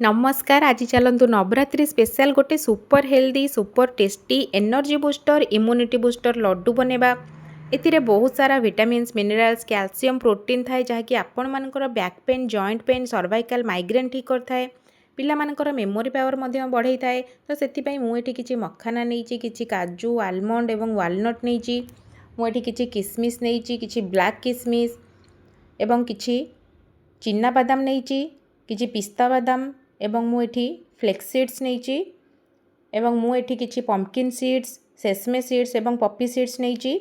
नमस्कार। आज चलतु नवरात्रि स्पेशल गोटे super healthy super tasty energy booster immunity booster laddu बनेबा। एथिरे बहुत सारा विटामिन्स मिनरल्स कैल्शियम प्रोटीन थाए जहाँकि आपण मानकर back pain joint pain cervical migraine ठीक करथाए। पिला मानकर मेमोरी पावर मध्य बढ़ाई थाए। तो सेति मुझे किसी मखाना नहीं किसी काजू आलमंड एवं वालनट नहीं मुझे किसी किसमिश नहीं किसी ब्लैक किसमिश एवं किसी चिना बादाम नहीं किसी पिस्ता बादाम एवं मुझे फ्लेक्स सीड्स नहीं एवं मुझे किसी पम्पकिन सीड्स सेसमे सीड्स एवं पपी सीड्स नहीं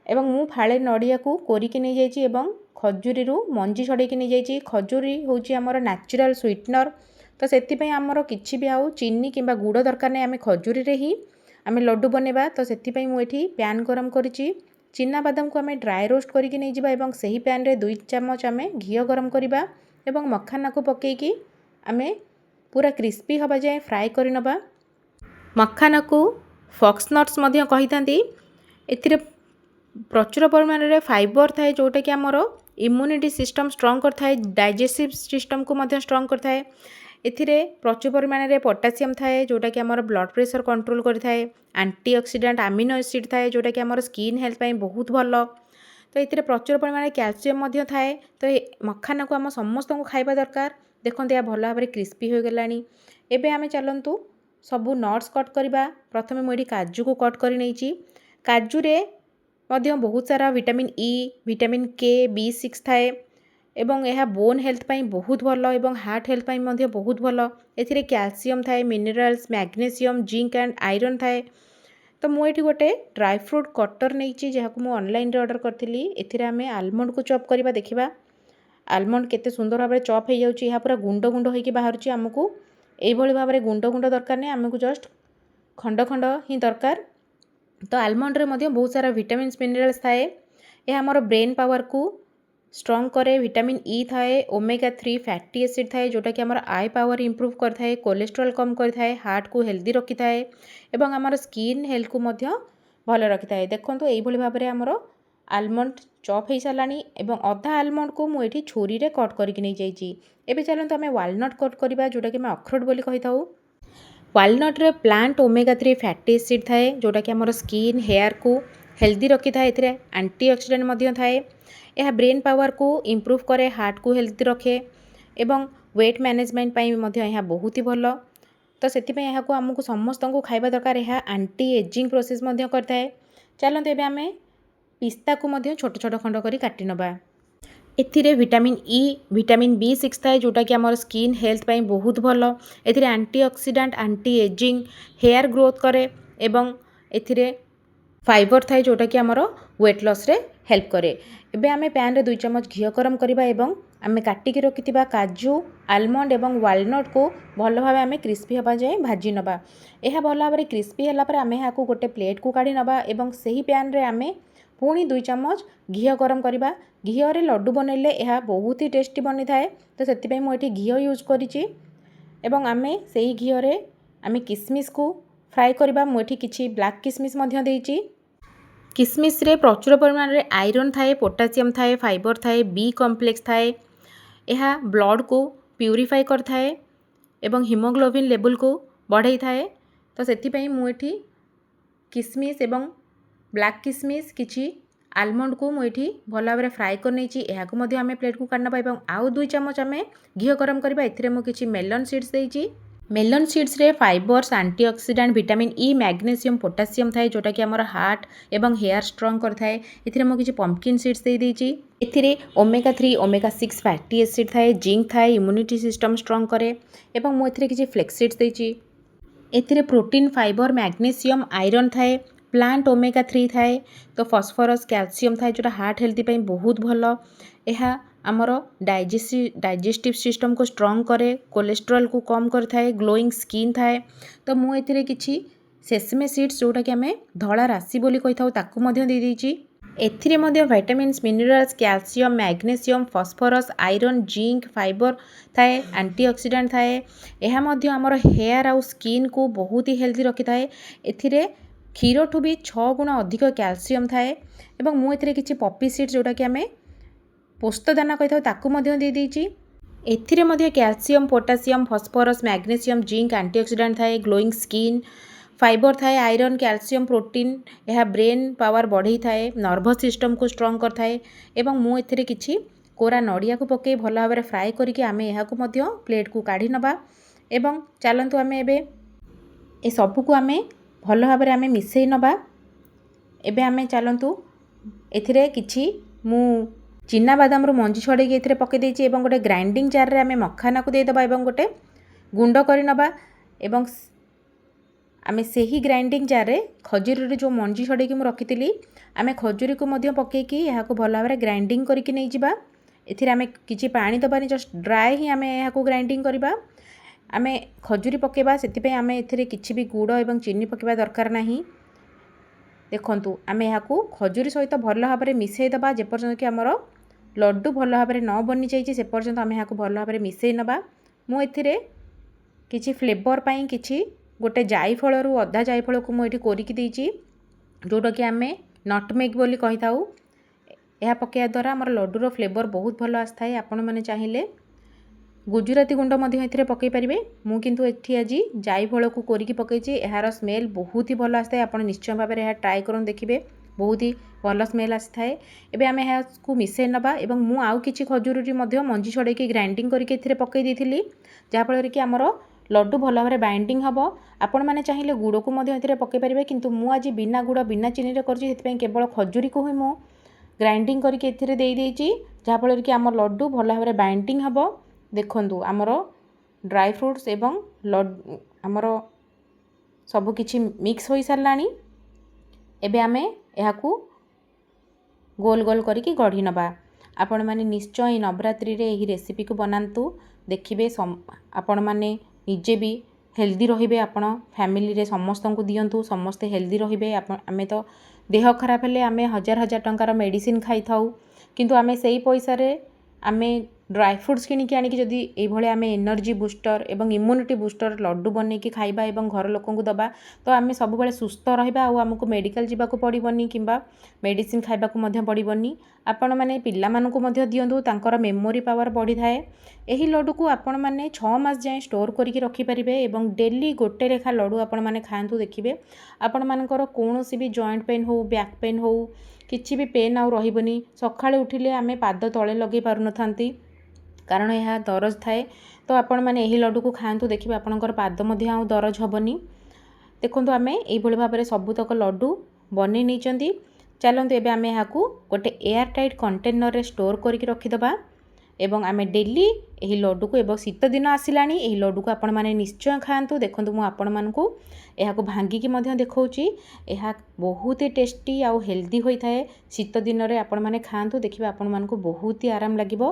एवं मु फाड़े नड़िया को कोरिकी नहीं जाइए एवं खजूरी मंजी छड़ेकी नहीं जाइए। खजूरी हूँ आमर नेचुरल स्वीटनर। तो से आमर किसी भी आउ चीनी कि गुड़ दरकार नहीं आम खजूरी रे ही आम लड्डू बनेबा। तो से मुझे पैन गरम करिछि चिना बादाम को आम ड्राए रोस्ट करके नहीं जावा एवं सही पैन रे 2 चामच आम घी गरम करवा एवं मखाना को पकेकी आमे पूरा क्रिस्पी हवा जाए फ्राए कर नबा। मखाना को फॉक्स नट्स मध्य कही थांती। एथिरे प्रचुर परिमाण रे फाइबर थाए जोटा कि आमर इम्यूनिटी सिस्टम स्ट्रॉन्ग करथाए डाइजेस्टिव सिस्टम को मध्य स्ट्रॉन्ग करथाए। एथिरे प्रचुर परिमाण रे पोटासियम थाए जोटा कि आमर ब्लड प्रेशर कंट्रोल करथाए। एंटीऑक्सीडेंट अमीनो एसिड थाए जोटा कि आमर स्किन हेल्थ पई बहुत भलो। तो एथिरे प्रचुर परिमाण कैल्शियम मध्य थाए। तो मखाना को आम समस्त को खाइबा दरकार। देखते यह भल भाव में क्रिस्पी हो गलानी। एबे आमे चलतु सबू नट्स कट करवा। प्रथमे मुझे काजू को कट कर नहीं। काजू रे मध्य बहुत सारा विटामिन ई विटामिन के B6 थाए एवं यह बोन हेल्थ पई बहुत भल एवं हार्ट हेल्थ पई मध्य बहुत भल। एथिरे कैल्शियम थाए minerals magnesium zinc and iron थाए। तो मुझे गोटे ड्राई फ्रूट कटर नहीं जहाँ को ऑनलाइन ऑर्डर करी। एथिरे आमे आलमंड को चॉप करवा देखिबा आलमंड केते सुंदर भाव में चॉप हो जाउची। यहाँ पूरा गुंड गुंड होइकी बाहरुची। आमको एइभଳି भाव में गुंड गुंड दरकार नहीं आमको जस्ट खंड खंड ही दरकार। तो आलमंड रे मध्य बहुत सारा विटामिन्स मिनरल्स थाए। यह हमर ब्रेन पावर को स्ट्रॉन्ग करे। विटामिन ई थाए ओमेगा 3 फैटी एसिड थाए जोटा कि हमर आई पावर इंप्रूव करथाए कोलेस्ट्रॉल कम करथाए हार्ट को हेल्दी रखिथाए एवं हमर स्किन हेल्थ को मध्य भल रखिथाए। देखंतु एइभଳି भाव में हमर आलमंड चॉप हो सारानी एवं अधा आलमंड को मुझे छुरी रे कट करके नहीं जाइए। एबे चलते आम वालनट कट करवा जोटा कि अखरोट बोली कही था। वालनट रे प्लांट ओमेगा 3 फैटी एसिड थाए जोटा कि हमर स्किन हेयर को हेल्दी रखी थाए। एथिरे एंटीऑक्सीडेंट मध्य थाए। यह ब्रेन पावर को इंप्रूव करे हार्ट को हेल्दी रखे एवं वेट मैनेजमेंट पाई मध्य यह बहुत ही भल। तो सेतिपई यह को हमको समस्त को खाइबा दरकार। यह एंटी एजिंग प्रोसेस मध्य करथाए। चलते एबे आमे पिस्ता को मध्य छोट छोट खंड करी काटी नबा। एथिरे विटामिन ई विटामिन B6 थाए जोटा कि हमर स्किन हेल्थ पई बहुत भल। एथिरे antioxidant anti ageing hair growth करे एवं एथिरे फाइबर थाए जोटा कि हमर वेट लॉस रे हेल्प करे। एबे आमे पैन रे 2 चम्मच घी गरम करबा एवं आमे काटी के रखिथिबा काजू आलमंड एवं वालनट को भल भाव आमे क्रिस्पी हबा जाए भाजी नबा। यह भल भाव में क्रिस्पी होला पर आमे याको गोटे प्लेट को काढी नबा एवं सही पैन रे आमे पुणी 2 चम्मच घी गरम करवा। घी रे लड्डू बनइले यह बहुत ही टेस्टी बनी थाए। तो से मुझे घी यूज करिछि एवं आमे सेही घी रे आमे किसमिस को फ्राए करवा। मुझे किछि ब्लैक किसमिस मध्य देइछि। किसमिस रे प्रचुर परिमाण रे आयरन थाए पोटासियम थाए फाइबर थाए बी कॉम्प्लेक्स थाए। यह ब्लड को प्यूरिफाई करथाए एवं हीमोग्लोबिन लेवल को बढ़ाई थाए। तो सेति मुझे किसमिस एवं ब्लैक किसमिस किछि आलमंड को मुझे भल भाव में फ्राए कर नहीं यह आम प्लेट को काढ़ना एवं आउ 2 चम्मच आम घी गरम करवा। एथिरे मु किछि मेलन सीड्स देइछि। मेलन सीड्स रे fibres antioxidant vitamin E magnesium potassium थाए जोटा कि हमर हार्ट एवं हेयर स्ट्रॉन्ग करथाए। एथिरे मु किछि पम्पकिन सीड्स दे देइछि। एथिरे ओमेगा 3 ओमेगा 6 फैटी एसिड थाए जिंक थाए इम्यूनिटी सिस्टम स्ट्रॉन्ग करे एवं मु एथिरे किछि फ्लेक्स सीड्स देइछि। एथिरे प्रोटीन फाइबर मैग्नेशियम आयरन थाए प्लांट ओमेगा 3 थाए। तो फॉस्फोरस कैल्शियम थाए जोटा हार्ट हेल्थ पई बहुत भल। यह आमर डाइजेस्टिव सिस्टम को स्ट्रॉन्ग करे कोलेस्ट्रॉल को कम करथाए ग्लोइंग स्किन थाए। तो मु एथिरे किछि सेसमे सीड्स जोटा कि आमे धला राशि बोली कहि थाउ ताकू मध्य दे देइछि। एथिरे मध्य vitamins minerals calcium magnesium phosphorus iron zinc fibre थाए एंटीऑक्सीडेंट थाए। यह मध्य आमर हेयर आउ स्किन को बहुत ही हेल्दी रखि थाए। एथिरे क्षीर ठू भी 6 गुण अधिक कैल्शियम थाए एवं मुझे किसी पपी सीड्स जोटा कि आम पोस्त दाना कही था दे देइछि। एथिरे मध्य calcium potassium phosphorus magnesium zinc antioxidant थाए ग्लोइंग स्किन फाइबर थाए आयरन कैल्शियम प्रोटीन यह ब्रेन पावर बढ़ई थाए नर्भस सिस्टम को स्ट्रंग कर थाए एवं मु एथिरे किछि कोरा नड़िया को पके भल भाव में फ्राए करके आमे यहाकू मध्य प्लेट को काढ़ी नबा एवं चलंतु आमे एबे ए सबु को आमे भल भाव में आमे मिसई नबा एबे आमे चलंतु एथिरे किछि मु चिना बादाम रो मंजी छड़ेकी एथिरे पके देछि एवं गोटे ग्राइंडिंग जार रे आमे मखाना को दे दबा एवं गोटे गुंड करि नबा एवं आमे सेही ग्राइंडिंग जार रे खजूरी रो जो मंजी छड़ेकी मु रखितिली आमे खजूरी को मध्य पकेकी यहाकू भल भाव में ग्राइंडिंग करके नहीं जिबा एथिरे आमे किछि पानी दबानी जस्ट ड्राई ही आमे यहाकू ग्राइंडिंग करबा आमे खजूरी पकेबा सेति पे आमे एथिरे किछि भी गुड़ एवं चीनी पकेबा दरकार नाही देखंतु आमे यहाकू खजूरी सहित भल भाव में मिसई दबा जे पर्यंत कि हमर लड्डू भल भाव में न बनी जाइए से पर्यंत आमे यहाकू भल भाव में मिसई नबा मु एथिरे किछि फ्लेवर पाई किछि गोटे जायफल रु अधा जायफल को मु एठी कोरिकी देइछि जोटा कि आमे नटमेग बोली कहि थाउ यह पकेया द्वारा हमर लड्डूर फ्लेवर बहुत भल आस्थाए आपण माने चाहिए गुजराती गुंड मध्य एथिरे पकई पारिबे मु किंतु एठी आज जायफल को कोरिकी पकईछि एहार स्मेल बहुत ही भल आस्थाए आपण निश्चय भाव में यह ट्राए करन देखिबे बहुत ही भल स्मेल आस्थाए एबे आमे यहाकू मिसई नबा एवं मु आउ किछि खजूरी मध्य मंजी छड़ेकी ग्राइंडिंग करके एथिरे पकई देथिली जहा फल कि हमर लड्डू भल भाव में बाइंडिंग हम आपण मैंने चाहिए गुड़ को मध्य एथिरे पकई पारिबे किंतु मु आज बिना गुड़ बिना चीनी रे करछि सेति केवल खजूरी को ही मु ग्राइंडिंग करके एथिरे देई देइछि जहा फल कि हमर लड्डू भल भाव में बाइंडिंग हम देखंतु आमर ड्राई फ्रूट्स एवं आमर सबु किछि मिक्स होई सारलानी एबे आमे यहाकू गोल गोल करके गढ़ी नबा आपण माने निश्चय नवरात्रि रे एही रेसिपी को बनांतु देखिबे आपण माने निजे भी हेल्दी रहिबे आपण फैमिली रे समस्त को दियंतु समस्त हेल्दी रहिबे आमे तो देह खराब हेले आमे हजार हजार टंकार मेडिसिन खाई थाउ किंतु आमे सेही पैसा रे आमे ड्राई फ्रूट्स किनिकी आनिकी जदि एई भले आमे एनर्जी बूस्टर एवं इम्यूनिटी बूस्टर लड्डू बनैकी खाइबा एवं घर लोकन को दबा तो आमे सब बेले सुस्थ रहिबा आ हमको मेडिकल जिबा को पड़िबनी किंबा मेडिसिन खाइबा को मध्य पड़िबनी आपण माने पिल्ला मानकु मध्य दियंतु तांकर मेमोरी पावर बढ़ी थाए एही लड्डू को आपण माने 6 मास जाए स्टोर करके रखि परिबे एवं डेली गोटे रेखा लड्डू आपण माने खांतु देखिबे आपण मानकर कोनोसी भी जॉइंट पेन हो बैक पेन हो किछि भी पेन आ रहिबनी सखाळे उठिले आमे पाद तळे लगे पारु नथांती कारण यह दरज थाए तो आपण माने एही लड्डू को खांतु देखिबे आपणकर पाद मध्य आ दरज हबनी देखंतु आमे एई भली भाबरे सबुतक लड्डू बनै नैचंती चलंतु एबे आमे यहाकू गोटे एयर टाइट कंटेनर रे स्टोर करके रखिदबा एवं आमे डेली एही लड्डू को एवं शीत दिन आसिलानी एही लड्डू को आपण माने निश्चय खांतु देखंतु मु आपण मानकू एहाकू भांगिकी मध्य देखौची एहा बहुत ही टेस्टी आ हेल्दी होई थाए शीत दिन रे आपण माने खांतु देखिबा आपण मानकू बहुत ही आराम लागिबो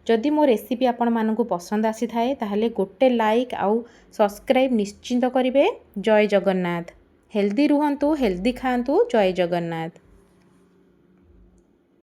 जदि मो रेसिपी आपण मानकू पसंद आसी थाए ताहले गोटे लाइक आउ सब्सक्राइब निश्चिंत करिवे जय जगन्नाथ हेल्दी रुहंतु हेल्दी खांतु जय जगन्नाथ।